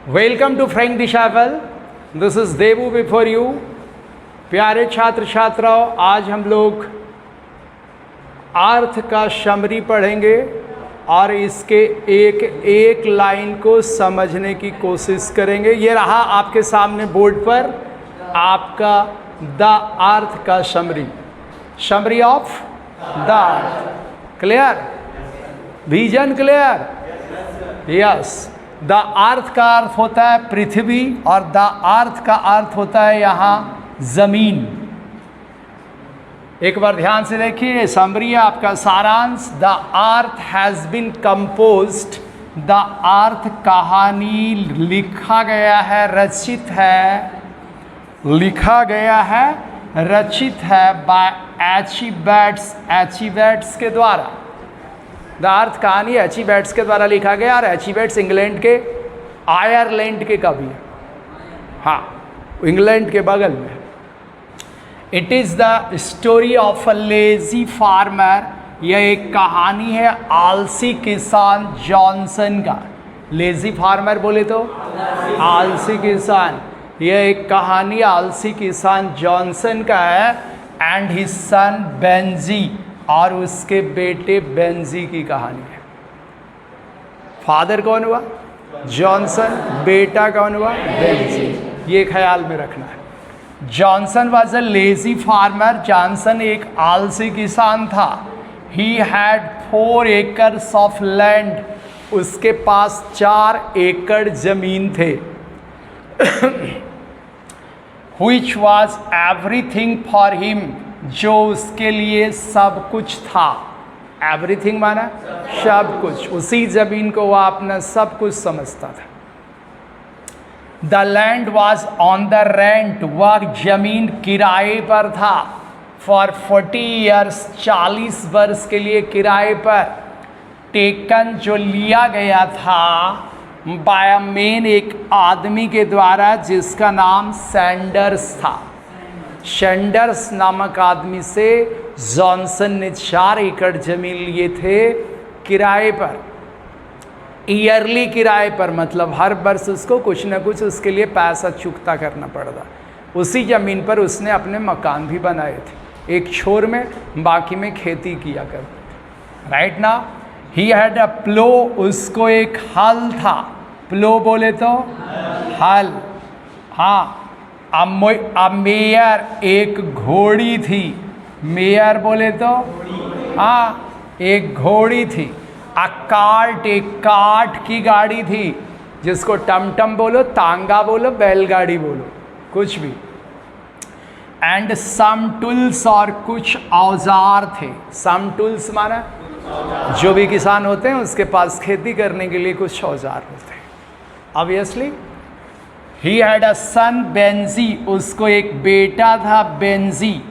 Welcome to Frank डिशावल, this is Devu before you. प्यारे छात्र छात्राओं, आज हम लोग अर्थ का समरी पढ़ेंगे और इसके एक एक लाइन को समझने की कोशिश करेंगे। ये रहा आपके सामने बोर्ड पर आपका द अर्थ का summary, summary of the earth. Clear? Vision clear? Yes. The earth का अर्थ होता है पृथ्वी और द अर्थ का अर्थ होता है यहाँ जमीन। एक बार ध्यान से देखिए, समरी है आपका सारांश। The earth has been composed, the earth कहानी लिखा गया है, रचित है, लिखा गया है, रचित है बाय एचिवेट्स के द्वारा। द अर्थ कहानी एचिवेट्स के द्वारा लिखा गया और एचिवेट्स इंग्लैंड के, आयरलैंड के कवि है, हाँ, इंग्लैंड के बगल में। It is the story of a lazy farmer. यह एक कहानी है आलसी किसान जॉनसन का। लेजी फार्मर बोले तो आलसी किसान। यह एक कहानी आलसी किसान जॉनसन का है एंड हिज सन बेंजी, और उसके बेटे बेंजी की कहानी है। फादर कौन हुआ? जॉनसन। बेटा कौन हुआ? बेंजी। ये ख्याल में रखना है। Johnson was a lazy farmer. Johnson एक आलसी किसान था। He had 4 acres of land. उसके पास 4 एकड़ जमीन थे। Which was everything for him, जो उसके लिए सब कुछ था। एवरीथिंग माना सब कुछ। उसी जमीन को वह अपना सब कुछ समझता था। The land was on the rent. वह जमीन किराए पर था। फॉर 40 ईयर्स, 40 वर्ष के लिए किराए पर। टेकन, जो लिया गया था बाय अ मैन, एक आदमी के द्वारा जिसका नाम सैंडर्स था। सैंडर्स नामक आदमी से जॉनसन ने 4 एकड़ जमीन लिए थे किराए पर। ईयरली किराए पर, मतलब हर वर्ष उसको कुछ न कुछ उसके लिए पैसा चुकता करना पड़ता। उसी ज़मीन पर उसने अपने मकान भी बनाए थे, एक छोर में, बाकी में खेती किया करते थे। राइट ना? ही हैड अ प्लो। उसको एक हल था। प्लो बोले तो हल, हाँ। अ मेयर, एक घोड़ी थी। मेयर बोले तो हाँ, एक घोड़ी थी। अ कार्ट, एक काठ की गाड़ी थी, जिसको टमटम बोलो, तांगा बोलो, बैलगाड़ी बोलो, कुछ भी। एंड सम टूल्स, और कुछ औजार थे। सम टूल्स माना जो भी किसान होते हैं उसके पास खेती करने के लिए कुछ औजार होते हैं। Obviously he had a son Benjy. उसको एक बेटा था Benjy.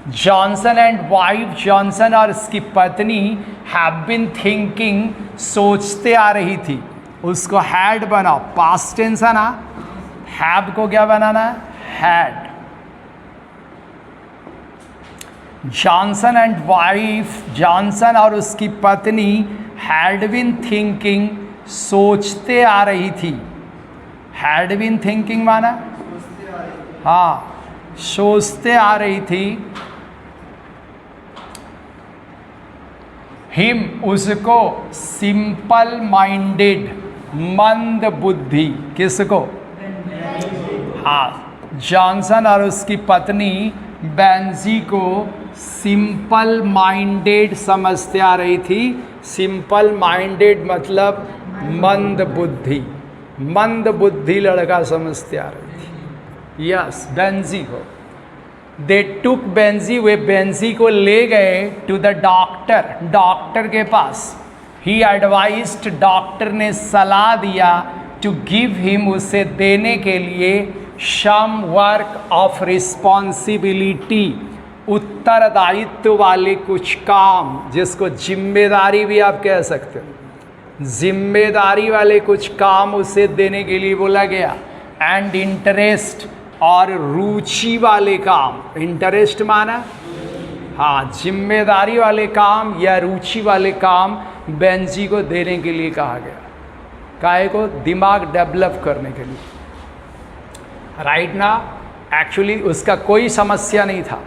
Johnson and wife, Johnson और उसकी पत्नी, हैव बीन थिंकिंग, सोचते आ रही थी। उसको हैड बनाओ, पास्ट टेंस है ना। हैव को क्या बनाना है? Had. Johnson and wife, Johnson और उसकी पत्नी, हैड बीन थिंकिंग, सोचते आ रही थी। हैड बीन थिंकिंग माना हाँ, सोचते आ रही थी। हिम, उसको, सिंपल माइंडेड, मंद बुद्धि। किसको? हाँ, जॉनसन और उसकी पत्नी बेंजी को सिंपल माइंडेड समझते आ रही थी। सिंपल माइंडेड मतलब मंद बुद्धि, मंद बुद्धि लड़का समझते आ रही थी। यस, बेंजी को। दे टुक बेंजी, वे बेंजी को ले गए टू द डॉक्टर, डॉक्टर के पास। ही एडवाइज्ड, डॉक्टर ने सलाह दिया, टू गिव हिम, उसे देने के लिए, सम वर्क ऑफ रिस्पॉन्सिबिलिटी, उत्तरदायित्व वाले कुछ काम, जिसको जिम्मेदारी भी आप कह सकते हो। जिम्मेदारी वाले कुछ काम उसे देने के लिए बोला गया। एंड इंटरेस्ट, और रुचि वाले काम। इंटरेस्ट माना हाँ, जिम्मेदारी वाले काम या रुचि वाले काम बेंजी को देने के लिए कहा गया। काहे को? दिमाग डेवलप करने के लिए, राइट ना। एक्चुअली उसका कोई समस्या नहीं था,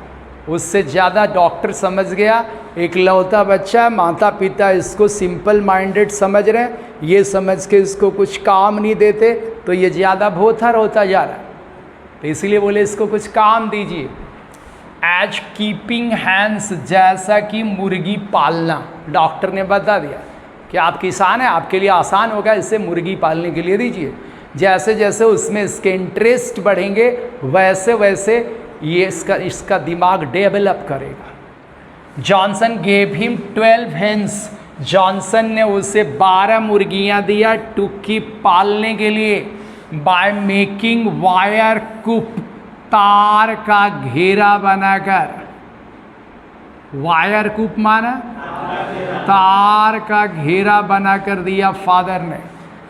उससे ज़्यादा डॉक्टर समझ गया एक लौता बच्चा, माता पिता इसको सिंपल माइंडेड समझ रहे हैं, ये समझ के इसको कुछ काम नहीं देते तो ये ज़्यादा भोथर होता जा रहा है, तो इसीलिए बोले इसको कुछ काम दीजिए। एज कीपिंग हैंड्स, जैसा कि मुर्गी पालना, डॉक्टर ने बता दिया कि आप किसान हैं, आपके लिए आसान होगा, इसे मुर्गी पालने के लिए दीजिए। जैसे जैसे उसमें इसके इंटरेस्ट बढ़ेंगे वैसे वैसे ये इसका दिमाग डेवलप करेगा। Johnson gave him 12 hens, Johnson ने उसे 12 मुर्गियां दिया टू कीप, पालने के लिए। बाय मेकिंग वायर कूप, तार का घेरा बनाकर। वायर कूप माना तार का घेरा बनाकर दिया फादर ने।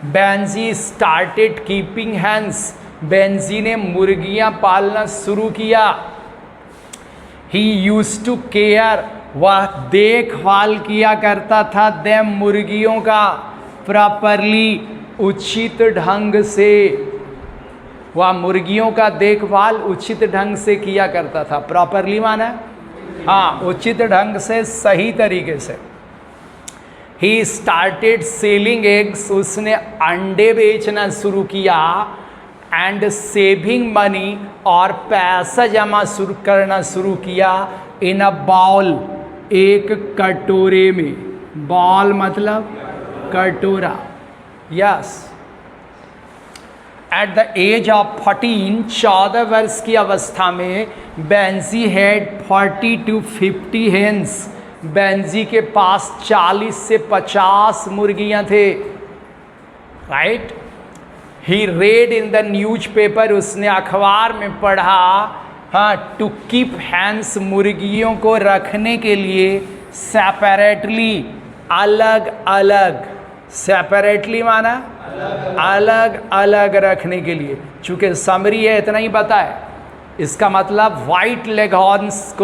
Benjy started keeping hens, Benjy ने मुर्गियां पालना शुरू किया। ही यूज्ड टू केयर, वह देखभाल किया करता था देम, मुर्गियों का, प्रॉपरली, उचित ढंग से। वह मुर्गियों का देखभाल उचित ढंग से किया करता था। प्रॉपरली माना, हाँ, उचित ढंग से, सही तरीके से। ही स्टार्टेड सेलिंग एग्स, उसने अंडे बेचना शुरू किया। एंड सेविंग मनी, और पैसा जमा करना शुरू किया। इन अ बाउल, एक कटोरे में। बाउल मतलब कटोरा, yes. At the age of 14, 14 वर्ष की अवस्था में, Benjy had 40 to 50 hens, Benjy के पास 40 से 50 मुर्गियां थे, right. He read in the newspaper, उसने अखबार में पढ़ा, हाँ, टू कीप हैंस, मुर्गियों को रखने के लिए, सेपरेटली, अलग अलग। सेपरेटली माना अलग अलग रखने के लिए। चूँकि समरी है इतना ही पता है, इसका मतलब वाइट लेगहॉर्न्स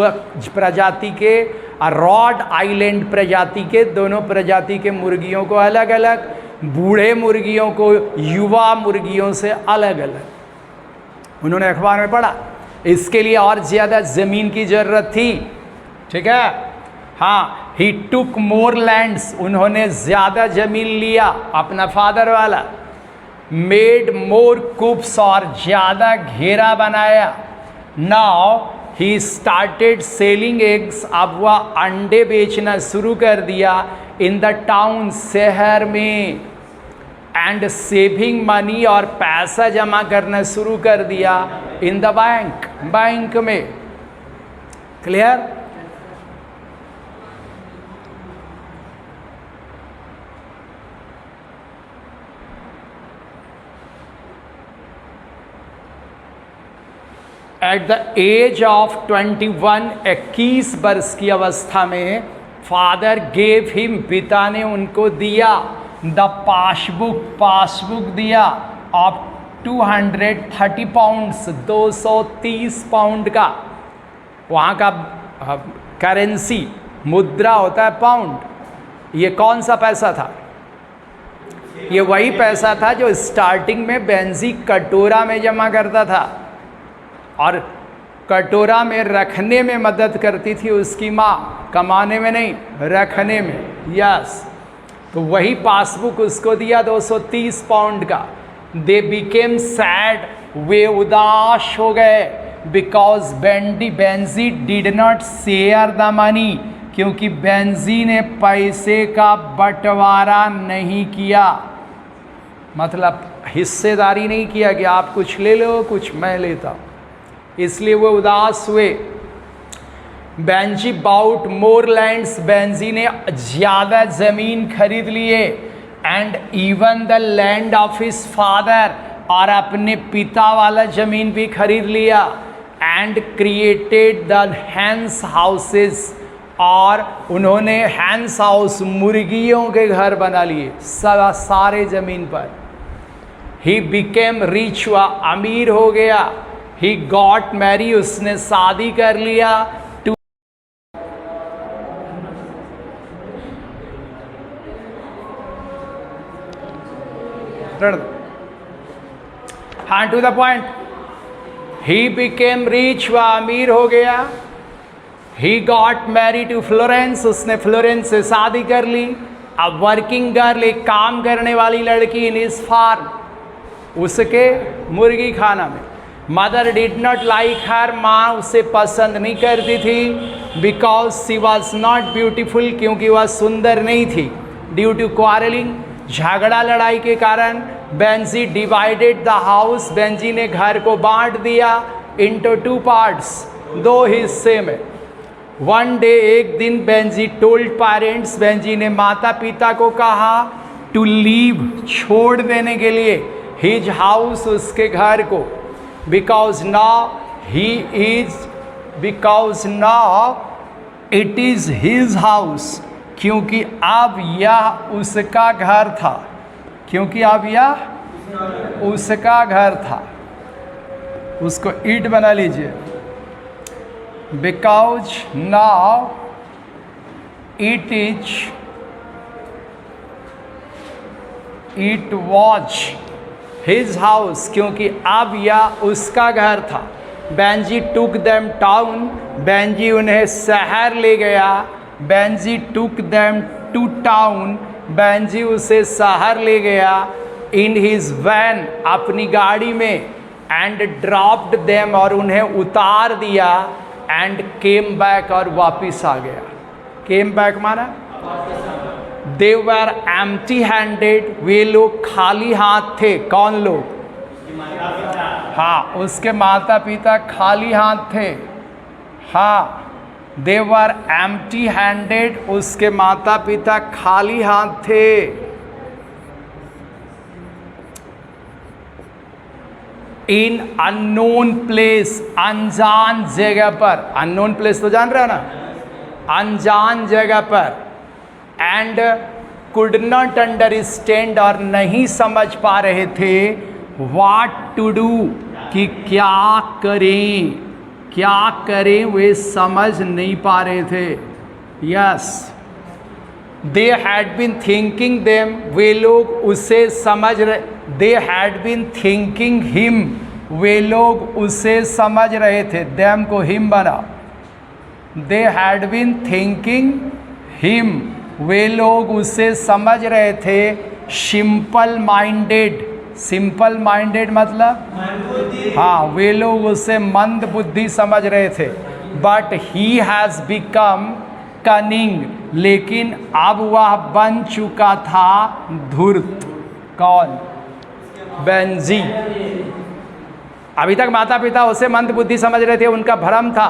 प्रजाति के और रॉड आइलैंड प्रजाति के, दोनों प्रजाति के मुर्गियों को अलग अलग, बूढ़े मुर्गियों को युवा मुर्गियों से अलग अलग उन्होंने अखबार में पढ़ा। इसके लिए और ज़्यादा ज़मीन की ज़रूरत थी, ठीक है, हाँ। ही टुक मोर लैंड्स, उन्होंने ज़्यादा ज़मीन लिया, अपना फादर वाला। मेड मोर कूप्स, और ज़्यादा घेरा बनाया। Now he started selling eggs, अब वह अंडे बेचना शुरू कर दिया। इन द टाउन, शहर में। एंड सेविंग मनी, और पैसा जमा करना शुरू कर दिया। इन द बैंक, बैंक में। Clear? At the age of 21, 21 वर्ष की अवस्था में, फादर गेव हिम, पिता ने उनको दिया, द पासबुक, पासबुक दिया, ऑफ 230 पाउंड्स, 230 पाउंड का। वहाँ का करेंसी, मुद्रा होता है पाउंड। ये कौन सा पैसा था? ये वही पैसा था जो स्टार्टिंग में बेंजी कटोरा में जमा करता था, और कटोरा में रखने में मदद करती थी उसकी माँ, कमाने में नहीं, रखने में, यस। तो वही पासबुक उसको दिया 230 पाउंड का। दे बिकेम सैड, वे उदास हो गए। Because Benji did not share the money, क्योंकि बेंजी ने पैसे का बंटवारा नहीं किया, मतलब हिस्सेदारी नहीं किया कि आप कुछ ले लो कुछ मैं लेता, इसलिए वो उदास हुए। बेंजी बाउट मोर लैंड्स, बेंजी ने ज़्यादा ज़मीन खरीद लिए। And even the land of his father, और अपने पिता वाला ज़मीन भी खरीद लिया। And created the hence houses, और उन्होंने हैंस हाउस, मुर्गियों के घर बना लिए सारे ज़मीन पर। ही बिकेम रिच, हुआ अमीर हो गया। ही गॉट मैरी, उसने शादी कर लिया। टू रट दो। हाँ, to the point. He became rich, वह अमीर हो गया। He got married to Florence, उसने फ्लोरेंस से शादी कर ली। अब वर्किंग गर्ल, एक काम करने वाली लड़की इन इज फार्म, उसके मुर्गी खाना में। Mother did not like her, माँ उसे पसंद नहीं करती थी। Because she was not beautiful, क्योंकि वह सुंदर नहीं थी। ड्यू टू क्वारलिंग, झगड़ा लड़ाई के कारण। Benji divided the house, Benji ने घर को बांट दिया इंटू 2 पार्ट्स, 2 हिस्से में। वन डे, एक दिन, बेंजी टोल्ड पेरेंट्स, बेंजी ने माता पिता को कहा टू लीव, छोड़ देने के लिए, हिज हाउस, उसके घर को। Because now he is, because now it is his house, क्योंकि अब यह उसका घर था, क्योंकि अब यह उसका घर था। उसको इट बना लीजिए। Because now it is, it was his house, क्योंकि अब यह उसका घर था। Benjy took them town, Benjy उन्हें शहर ले गया। Benjy took them to town, Benjy उसे शहर ले गया। इन हिज वैन, अपनी गाड़ी में। एंड ड्रॉप्ड देम, और उन्हें उतार दिया। एंड केम बैक, और वापिस आ गया। केम बैक माना दे वर एम्प्टी हैंडेड, वे लोग खाली हाथ थे। कौन लोग? हाँ, उसके माता पिता खाली हाथ थे। हाँ, दे वर एम्प्टी हैंडेड, उसके माता पिता खाली हाथ थे। इन अननोन प्लेस, अनजान जगह पर। अननोन प्लेस तो जान रहे हो ना, अनजान जगह पर। एंड कुड नॉट अंडरस्टैंड, और नहीं समझ पा रहे थे। व्हाट टू डू, कि क्या करें, क्या करें, वे समझ नहीं पा रहे थे। Yes, they had been thinking them, वे लोग उसे समझ रहे। They had been thinking him, वे लोग उसे समझ रहे थे। देम को हिम बना। They had been thinking him, वे लोग उसे समझ रहे थे। सिंपल माइंडेड, सिंपल माइंडेड मतलब, हाँ, वे लोग उसे मंद बुद्धि समझ रहे थे। But he has become cunning, लेकिन अब वह बन चुका था धूर्त। कौन? बेंजी। अभी तक माता पिता उसे मंद बुद्धि समझ रहे थे, उनका भ्रम था।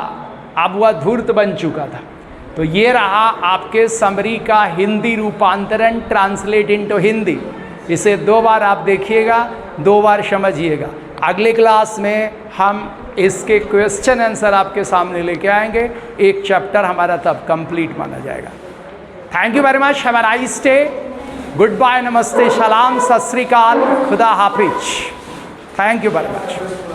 अब वह धूर्त बन चुका था। तो ये रहा आपके समरी का हिंदी रूपांतरण, ट्रांसलेट इनटू हिंदी। इसे 2 बार आप देखिएगा, 2 बार समझिएगा। अगले क्लास में हम इसके क्वेश्चन आंसर आपके सामने लेके आएंगे। एक चैप्टर हमारा तब कंप्लीट माना जाएगा। Thank you very much, have a nice day, goodbye, नमस्ते, सलाम, सत श्री अकाल, खुदा हाफिज। Thank you very much.